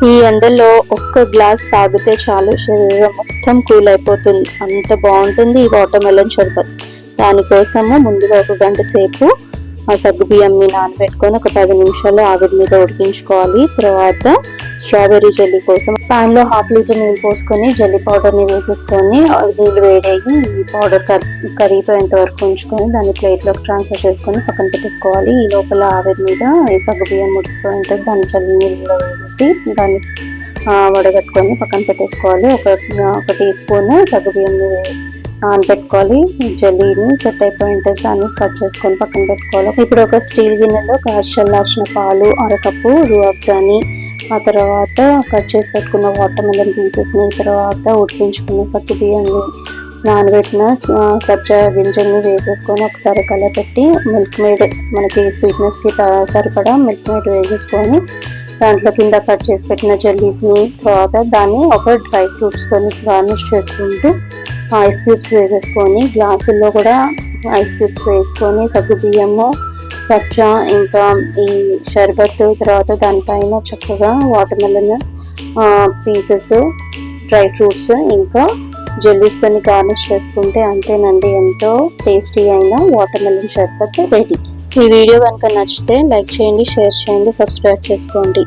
ఈ ఎండలో ఒక్క గ్లాస్ తాగితే చాలు, శరీరం మొత్తం కూల్ అయిపోతుంది. అంత బాగుంటుంది ఈ వాటర్ మెలన్ షర్బత్. దానికోసము ముందుగా 1 గంట సేపు ఆ సగ్గు బియ్యంని నానబెట్టుకొని ఒక 10 నిమిషాలు ఆవిరి మీద ఉడికించుకోవాలి. తర్వాత స్ట్రాబెర్రీ జెల్లీ కోసం పాన్ లో 1/2 లీటర్ నీళ్ళు పోసుకొని జెల్లీ పౌడర్ ని వేసేసుకొని నీళ్ళు వేడేగి ఈ పౌడర్ కరిగిపోయేంత వరకు ఉంచుకొని దాన్ని ప్లేట్ లోకి ట్రాన్స్ఫర్ చేసుకొని పక్కన పెట్టేసుకోవాలి. ఈ లోపల ఆవిరి మీద ఈ సగ్గు బియ్యం ఉడికిపోయి ఉంటుంది, దాన్ని చల్లి నీళ్ళలో వేసేసి దాన్ని వడగట్టుకొని పక్కన పెట్టేసుకోవాలి. ఒక టీ స్పూన్ సగ్గు బియ్యంని నానబెట్టుకోవాలి. జెల్లీని సెట్ అయిపోయి ఉంటుంది, దాన్ని కట్ చేసుకొని పక్కన పెట్టుకోవాలి. ఇప్పుడు ఒక స్టీల్ గిన్నెలో చల్లార్చిన పాలు, 1/2 కప్పు రూఅఫ్జాని, ఆ తర్వాత కట్ చేసి పెట్టుకున్న వాటర్ మెలన్ పీసెస్ని, తర్వాత ఉడికించుకున్న సగ్గు బియ్యాన్ని, నానబెట్టిన సబ్జా గింజల్ని వేసేసుకొని ఒకసారి కలపెట్టి మిల్క్ మేడ్, మనకి స్వీట్నెస్కి సరిపడా మిల్క్ మేడ్ వేసేసుకొని దాంట్లో కింద కట్ చేసి పెట్టిన జెల్లీస్ని, తర్వాత దాన్ని ఒక డ్రై ఫ్రూట్స్తో గార్నిష్ చేసుకుంటూ ఐస్ క్యూబ్స్ వేసేసుకొని, గ్లాసుల్లో కూడా ఐస్ క్యూబ్స్ వేసుకొని సగ్గు బియ్యము, సబ్జా, ఇంకా ఈ షర్బత్, తర్వాత దానిపైన చక్కగా water melon pieces, dry fruits, ఇంకా జెల్లీస్తో గార్నిష్ చేసుకుంటే అంతేనండి, ఎంతో టేస్టీ అయిన వాటర్ మెలన్ షర్బత్ రెడీ. ఈ వీడియో కనుక నచ్చితే లైక్ చేయండి, షేర్ చేయండి, సబ్స్క్రైబ్ చేసుకోండి.